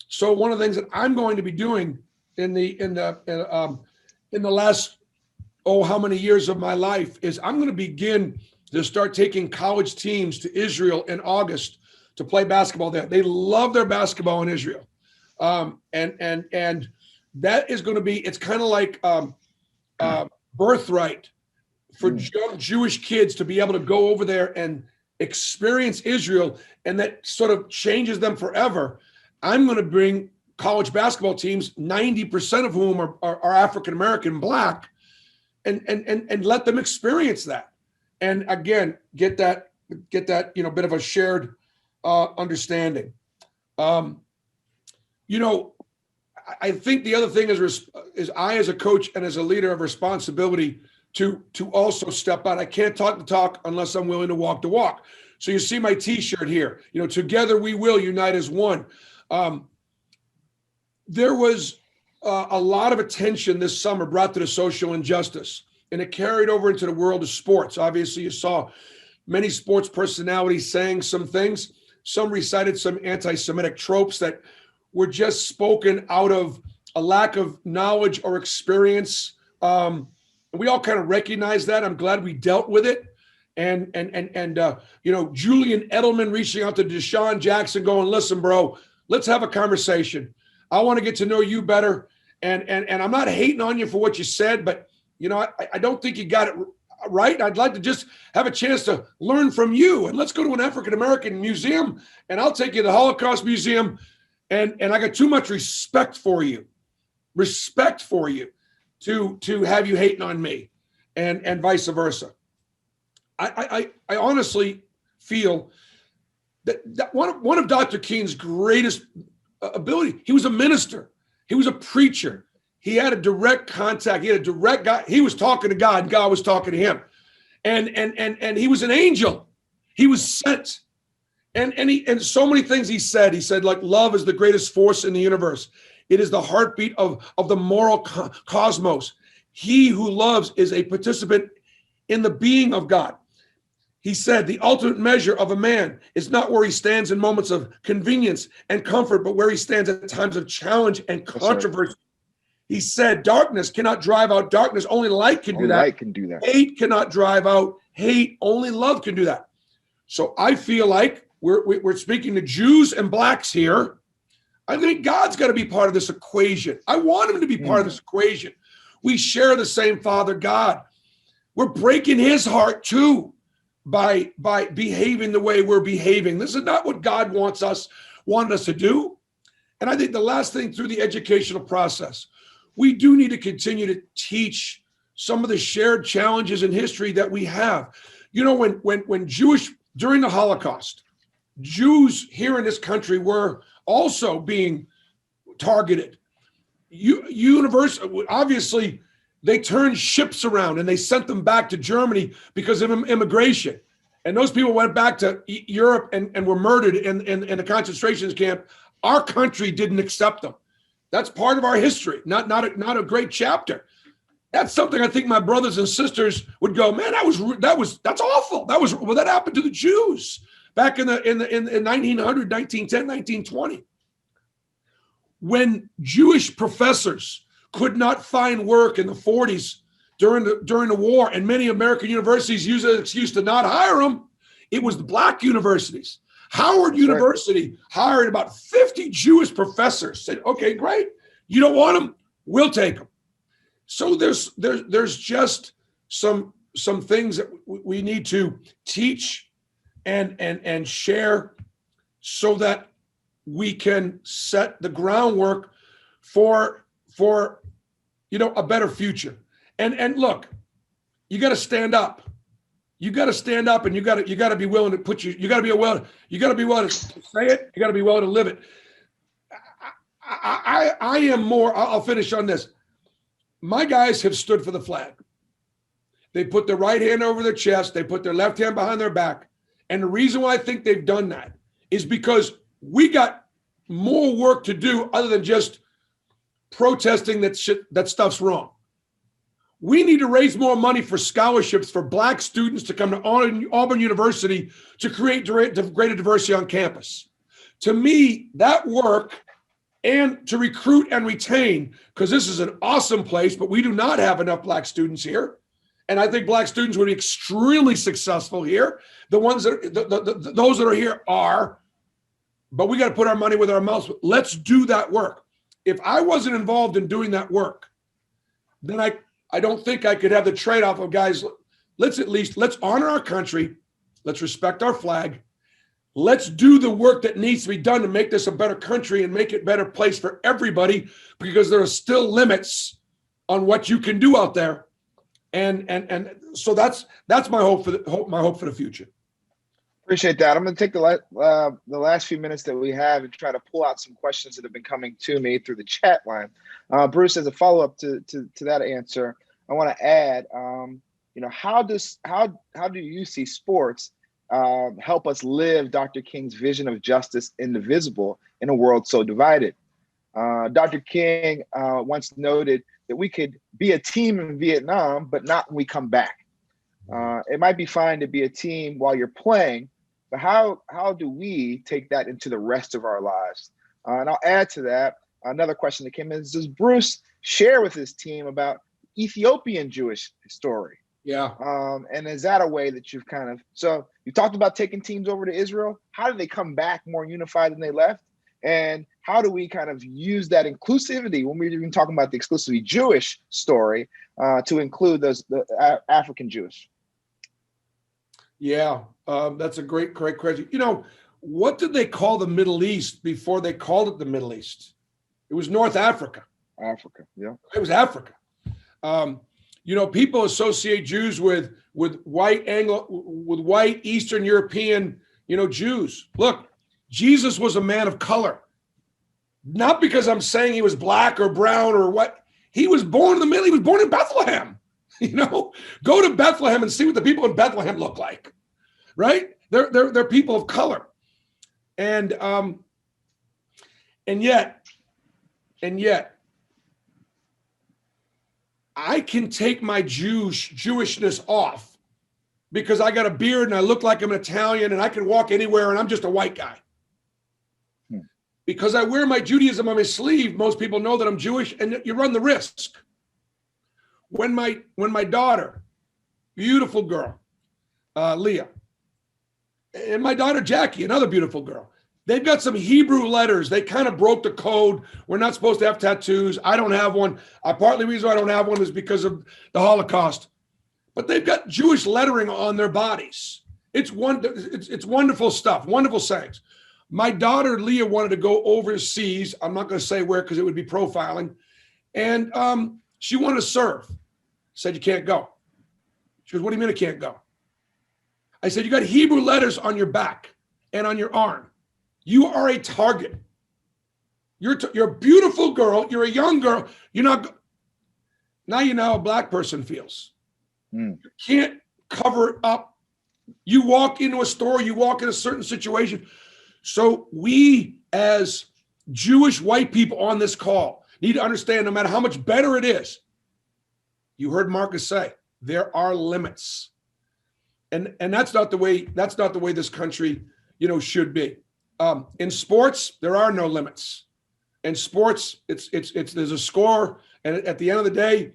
So one of the things that I'm going to be doing in the last how many years of my life is I'm going to begin to start taking college teams to Israel in August to play basketball there. They love their basketball in Israel, and that is going to be. It's kind of like birthright for young Jewish kids to be able to go over there and experience Israel, and that sort of changes them forever. I'm going to bring college basketball teams, 90% of whom are African American, Black, and let them experience that. And again, get that bit of a shared understanding. I think the other thing is I, as a coach and as a leader, have responsibility to also step out. I can't talk the talk unless I'm willing to walk the walk. So you see my T-shirt here. Together we will unite as one. There was a lot of attention this summer brought to the social injustice, and it carried over into the world of sports. Obviously, you saw many sports personalities saying some things. Some recited some anti-Semitic tropes that were just spoken out of a lack of knowledge or experience. We all kind of recognize that. I'm glad we dealt with it. and Julian Edelman reaching out to Deshaun Jackson going, listen, bro, let's have a conversation. I want to get to know you better. And I'm not hating on you for what you said, but I don't think you got it right. I'd like to just have a chance to learn from you, and let's go to an African-American museum, and I'll take you to the Holocaust Museum. And I got too much respect for you to have you hating on me, and vice versa. I honestly feel that one of Dr. King's greatest ability, he was a minister, he was a preacher, he had a direct contact, he had a direct guy, he was talking to God, and God was talking to him, and he was an angel, he was sent, and so many things he said like love is the greatest force in the universe. It is the heartbeat of the moral cosmos. He who loves is a participant in the being of God. He said the ultimate measure of a man is not where he stands in moments of convenience and comfort, but where he stands at times of challenge and controversy. He said darkness cannot drive out darkness. Only light can do that. Light can do that. Hate cannot drive out hate. Only love can do that. So I feel like we're speaking to Jews and blacks here. I think God's got to be part of this equation. I want him to be part of this equation. We share the same Father God. We're breaking his heart too by behaving the way we're behaving. This is not what God wanted us to do. And I think the last thing, through the educational process, we do need to continue to teach some of the shared challenges in history that we have. When Jewish, during the Holocaust, Jews here in this country were also being targeted. Obviously, they turned ships around and they sent them back to Germany because of immigration. And those people went back to Europe and were murdered in a concentration camp. Our country didn't accept them. That's part of our history, not a great chapter. That's something I think my brothers and sisters would go, man, that's awful. That happened to the Jews back in 1900, 1910, 1920. When Jewish professors could not find work in the 40s during the war, and many American universities used an excuse to not hire them, it was the black universities. Howard University hired about 50 Jewish professors, said, okay, great. You don't want them? We'll take them. So there's just some things that we need to teach and share so that we can set the groundwork for a better future. And look, you got to stand up. You got to stand up, and you got to be willing to you got to be willing to say it. You got to be willing to live it. I am more. I'll finish on this. My guys have stood for the flag. They put their right hand over their chest. They put their left hand behind their back. And the reason why I think they've done that is because we got more work to do other than just protesting that stuff's wrong. We need to raise more money for scholarships for black students to come to Auburn University to create greater diversity on campus. To me, that work, and to recruit and retain, because this is an awesome place, but we do not have enough black students here. And I think black students would be extremely successful here. The ones that those that are here are, but we got to put our money where our mouths. Let's do that work. If I wasn't involved in doing that work, then I don't think I could have the trade-off of, guys, let's honor our country. Let's respect our flag. Let's do the work that needs to be done to make this a better country and make it a better place for everybody, because there are still limits on what you can do out there. And so that's my hope for the future. Appreciate that. I'm going to take the last few minutes that we have and try to pull out some questions that have been coming to me through the chat line. Bruce, as a follow-up to that answer, I want to add, how do you see sports help us live Dr. King's vision of justice indivisible in a world so divided? Dr. King once noted that we could be a team in Vietnam, but not when we come back. It might be fine to be a team while you're playing, but how do we take that into the rest of our lives? And I'll add to that another question that came in is, does Bruce share with his team about Ethiopian Jewish story? Yeah. And is that a way that you've kind of, so you talked about taking teams over to Israel. How do they come back more unified than they left? And how do we kind of use that inclusivity when we're even talking about the exclusively Jewish story to include the African Jewish? Yeah. That's a great question. You know, what did they call the Middle East before they called it the Middle East? It was North Africa. Africa, yeah. It was Africa. You know, people associate Jews with white Eastern European, you know, Jews. Look, Jesus was a man of color. Not because I'm saying he was black or brown or what. He was born in the middle. He was born in Bethlehem. You know, go to Bethlehem and see what the people in Bethlehem look like. Right? They're people of color. And yet, I can take my Jewishness off because I got a beard and I look like I'm an Italian and I can walk anywhere and I'm just a white guy. Because I wear my Judaism on my sleeve, most people know that I'm Jewish, and you run the risk. When my daughter, beautiful girl, Leah, and my daughter Jackie, another beautiful girl, they've got some Hebrew letters. They kind of broke the code. We're not supposed to have tattoos. I don't have one. Partly the reason I don't have one is because of the Holocaust. But they've got Jewish lettering on their bodies. It's wonderful stuff, wonderful sayings. My daughter Leah wanted to go overseas. I'm not going to say where because it would be profiling. And she wanted to serve. Said, you can't go. She goes, what do you mean I can't go? I said, you got Hebrew letters on your back and on your arm. You are a target. You're a beautiful girl. You're a young girl. You're not. Now you know how a black person feels. You can't cover it up. You walk into a store, you walk in a certain situation. So we, as Jewish white people on this call, need to understand no matter how much better it is, you heard Marcus say, there are limits. And that's not the way this country, you know, should be. In sports, there are no limits. In sports, it's there's a score, and at the end of the day,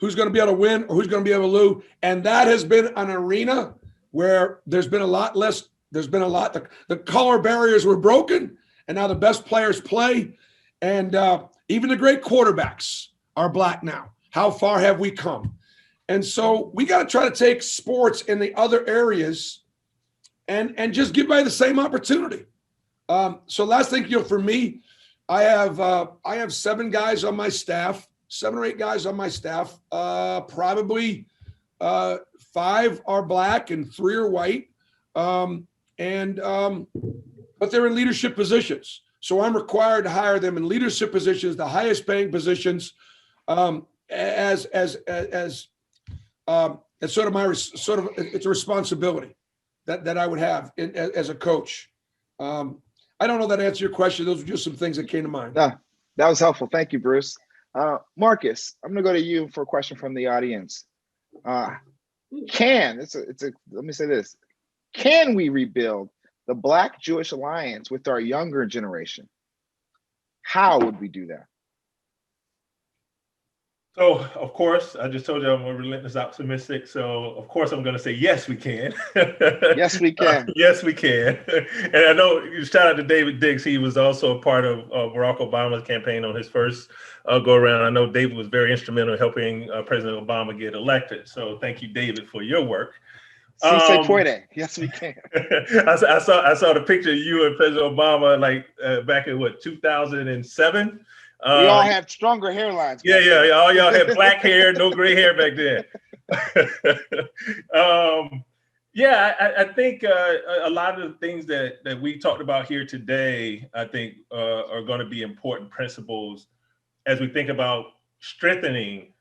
who's going to be able to win or who's going to be able to lose. And that has been an arena where there's been a lot less. There's been a lot. The color barriers were broken, and now the best players play. And even the great quarterbacks are black now. How far have we come? And so we got to try to take sports in the other areas and just give by the same opportunity. So last thing, you know, for me, I have 7 guys on my staff, 7 or 8 guys on my staff. Probably 5 are black and 3 are white. But they're in leadership positions. So I'm required to hire them in leadership positions, the highest paying positions, as sort of it's a responsibility that I would have as a coach. I don't know that answer your question. Those were just some things that came to mind. No, that was helpful. Thank you, Bruce. Marcus, I'm going to go to you for a question from the audience. Let me say this. Can we rebuild the Black Jewish alliance with our younger generation? How would we do that? So, of course, I just told you I'm a relentless optimistic. So, of course, I'm going to say, yes, we can. Yes, we can. Yes, we can. And I know, shout out to David Diggs. He was also a part of Barack Obama's campaign on his first go around. I know David was very instrumental in helping President Obama get elected. So thank you, David, for your work. Si puede. Yes, we can. I saw the picture of you and President Obama back in 2007. We all had stronger hairlines. Yeah. All y'all had black hair, no gray hair back then. I think a lot of the things that we talked about here today, I think are going to be important principles as we think about strengthening,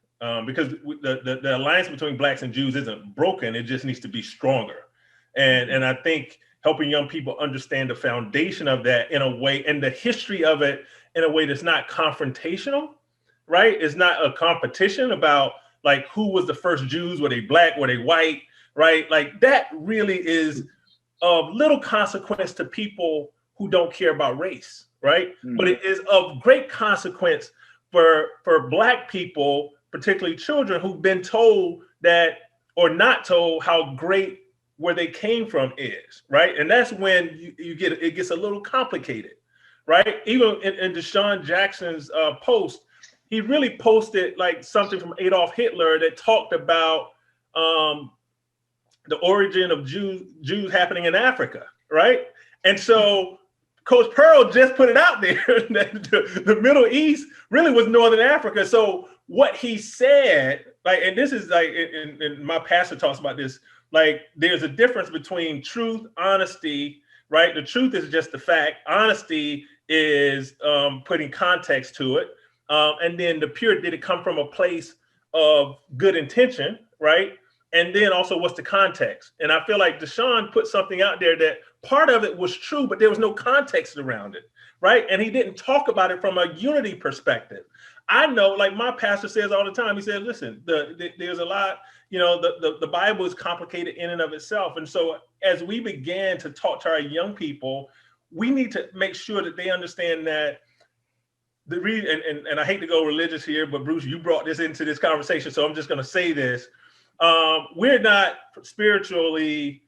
because the alliance between blacks and Jews isn't broken. It just needs to be stronger. And I think helping young people understand the foundation of that in a way, and the history of it in a way that's not confrontational, right? It's not a competition about like who was the first Jews, were they black, were they white, right? Like that really is of little consequence to people who don't care about race, right? Mm-hmm. But it is of great consequence for black people, particularly children who've been told that, or not told how great where they came from is, right? And that's when it gets a little complicated, right? Even in Deshaun Jackson's post, he really posted like something from Adolf Hitler that talked about the origin of Jews happening in Africa, right? And so Coach Pearl just put it out there that the Middle East really was Northern Africa. So what he said, like, and this is like, and my pastor talks about this, like there's a difference between truth, honesty, right? The truth is just the fact. Honesty is putting context to it. And then the pure, did it come from a place of good intention, right? And then also what's the context? And I feel like Deshaun put something out there that part of it was true, but there was no context around it, right? And he didn't talk about it from a unity perspective. I know, like my pastor says all the time, he says, listen, there's a lot, the Bible is complicated in and of itself. And so as we began to talk to our young people, we need to make sure that they understand that the reason, and I hate to go religious here, but Bruce, you brought this into this conversation, so I'm just going to say this. We're not spiritually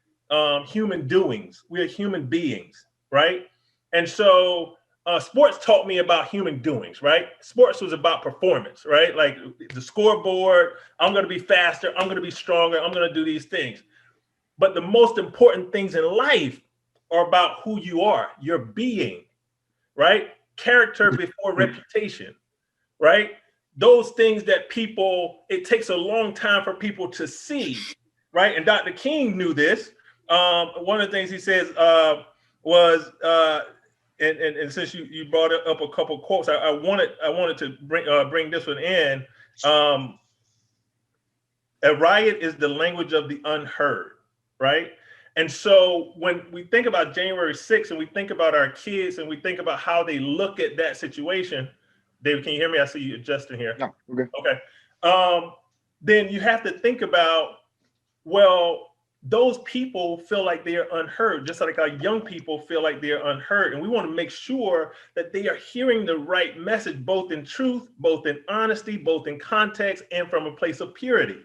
human doings. We're human beings, right? And so sports taught me about human doings, right? Sports was about performance, right? Like the scoreboard, I'm going to be faster, I'm going to be stronger, I'm going to do these things. But the most important things in life are about who you are, your being, right? Character before reputation, right? Those things that it takes a long time for people to see, right? And Dr. King knew this. One of the things he says was, and since you brought up a couple of quotes, I wanted to bring this one in. A riot is the language of the unheard, right? And so when we think about January 6th and we think about our kids and we think about how they look at that situation, David, can you hear me? I see you adjusting here. No, we're good. Okay. Then you have to think about, well, those people feel like they are unheard, just like our young people feel like they are unheard. And we want to make sure that they are hearing the right message, both in truth, both in honesty, both in context, and from a place of purity,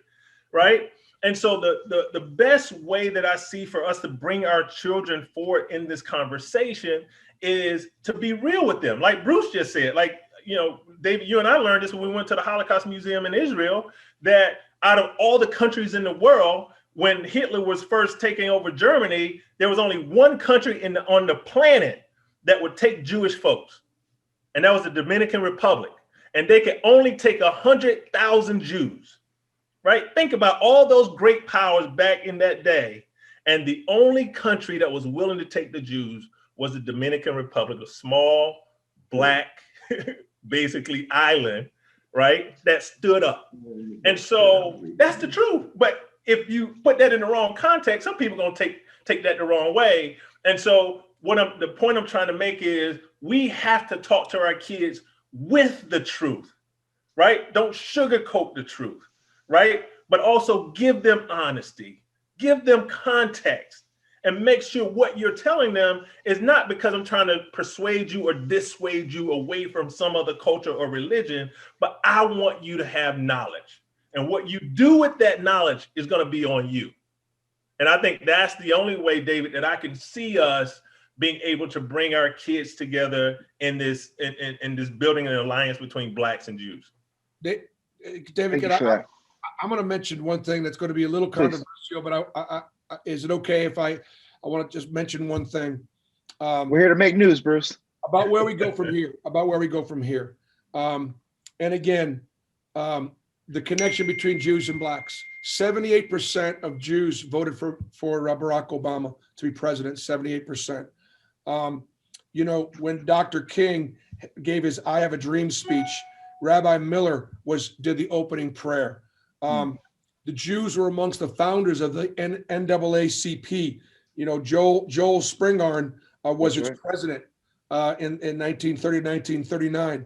right? And so the best way that I see for us to bring our children forward in this conversation is to be real with them. Like Bruce just said, like, David, you and I learned this when we went to the Holocaust Museum in Israel, that out of all the countries in the world, when Hitler was first taking over Germany, there was only one country on the planet that would take Jewish folks. And that was the Dominican Republic. And they could only take 100,000 Jews, right? Think about all those great powers back in that day. And the only country that was willing to take the Jews was the Dominican Republic, a small, black, basically island, right? That stood up. And so that's the truth. But if you put that in the wrong context, some people are going to take that the wrong way. And so the point I'm trying to make is we have to talk to our kids with the truth, right? Don't sugarcoat the truth, right? But also give them honesty, give them context, and make sure what you're telling them is not because I'm trying to persuade you or dissuade you away from some other culture or religion, but I want you to have knowledge. And what you do with that knowledge is going to be on you. And I think that's the only way, David, that I can see us being able to bring our kids together in this building an alliance between Blacks and Jews. David, I'm going to mention one thing that's going to be a little controversial, but is it okay if I want to just mention one thing? We're here to make news, Bruce. About where we go from here. And again, the connection between Jews and Blacks. 78% of Jews voted for Barack Obama to be president, 78%. When Dr. King gave his I Have a Dream speech, Rabbi Miller did the opening prayer. The Jews were amongst the founders of the NAACP. Joel Spingarn was its president in 1930, 1939.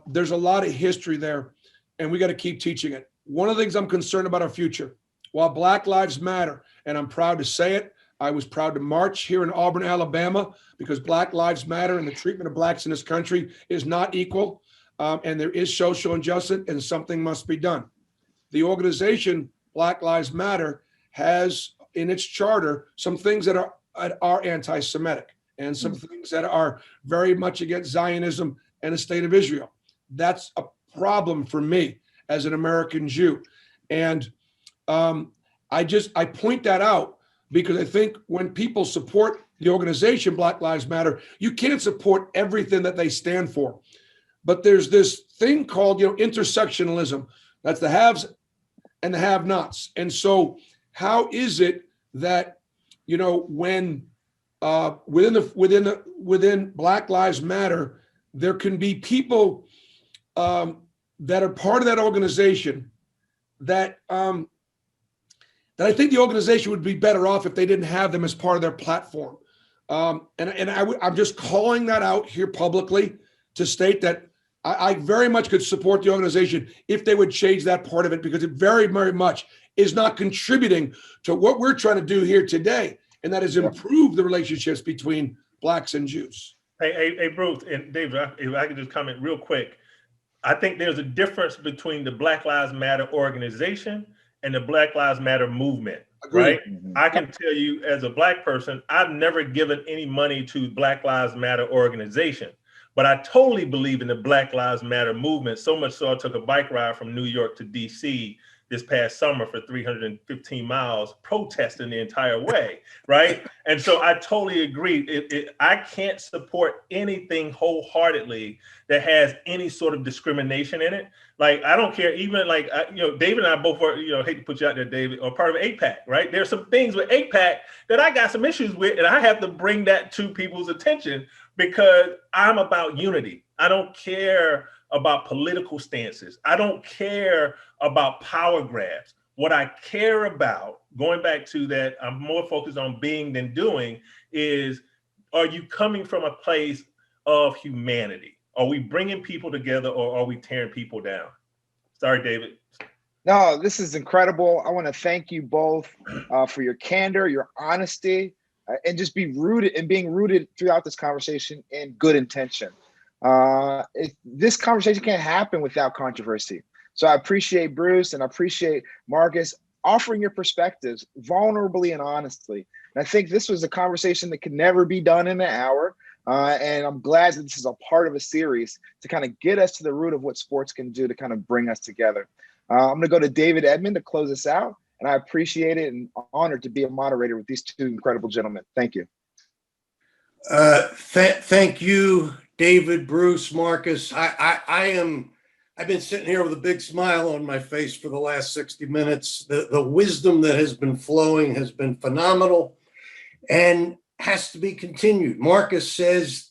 There's a lot of history there, and we got to keep teaching it. One of the things I'm concerned about our future, while Black Lives Matter, and I'm proud to say it, I was proud to march here in Auburn, Alabama, because Black Lives Matter and the treatment of Blacks in this country is not equal, and there is social injustice, and something must be done. The organization Black Lives Matter has in its charter some things that are anti-Semitic and some things that are very much against Zionism and the state of Israel. That's a problem for me as an American Jew. And I point that out because I think when people support the organization Black Lives Matter, you can't support everything that they stand for. But there's this thing called, intersectionalism. That's the haves and the have-nots. And so how is it that, when within Black Lives Matter, there can be people that are part of that organization that I think the organization would be better off if they didn't have them as part of their platform. I'm just calling that out here publicly to state that I very much could support the organization if they would change that part of it, because it very, very much is not contributing to what we're trying to do here today, and that is improve the relationships between Blacks and Jews. Hey, Bruce and David, if I could just comment real quick. I think there's a difference between the Black Lives Matter organization and the Black Lives Matter movement, Agreed. right? I can tell you as a Black person, I've never given any money to Black Lives Matter organization, but I totally believe in the Black Lives Matter movement, so much so I took a bike ride from New York to DC this past summer for 315 miles, protesting the entire way, right? And so I totally agree. I can't support anything wholeheartedly that has any sort of discrimination in it. Like, I don't care, even like, David and I both are, hate to put you out there, David, are part of AIPAC, right? There's some things with AIPAC that I got some issues with, and I have to bring that to people's attention because I'm about unity. I don't care about political stances. I don't care about power grabs. What I care about, going back to that, I'm more focused on being than doing, is, are you coming from a place of humanity? Are we bringing people together, or are we tearing people down? Sorry, David. No, this is incredible. I want to thank you both for your candor, your honesty, and just being rooted throughout this conversation in good intention. This conversation can't happen without controversy. So I appreciate Bruce and I appreciate Marcus offering your perspectives vulnerably and honestly. And I think this was a conversation that could never be done in an hour. And I'm glad that this is a part of a series to kind of get us to the root of what sports can do to kind of bring us together. I'm going to go to David Edmond to close us out. And I appreciate it and honored to be a moderator with these two incredible gentlemen. Thank you. Thank you, David, Bruce, Marcus. I've been sitting here with a big smile on my face for the last 60 minutes. The wisdom that has been flowing has been phenomenal and has to be continued. Marcus says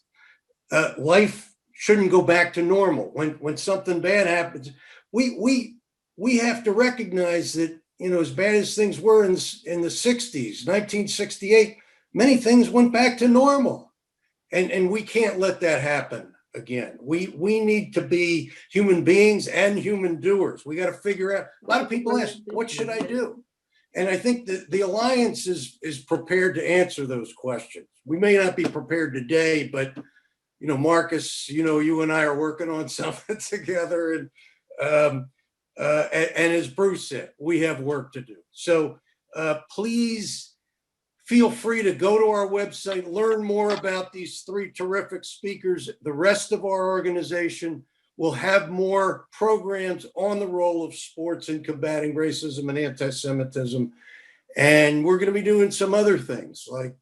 life shouldn't go back to normal. When something bad happens, we have to recognize that, as bad as things were in the 60s, 1968, many things went back to normal. And we can't let that happen again. We need to be human beings and human doers. We got to figure out, a lot of people ask, what should I do? And I think that the Alliance is prepared to answer those questions. We may not be prepared today, but, Marcus, you and I are working on something together. And as Bruce said, we have work to do. So please feel free to go to our website, learn more about these three terrific speakers. The rest of our organization will have more programs on the role of sports in combating racism and anti-Semitism. And we're going to be doing some other things. Like,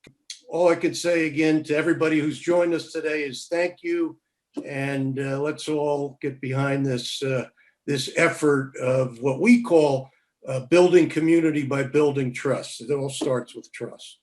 all I could say again to everybody who's joined us today is thank you. And let's all get behind this effort of what we call building community by building trust. It all starts with trust.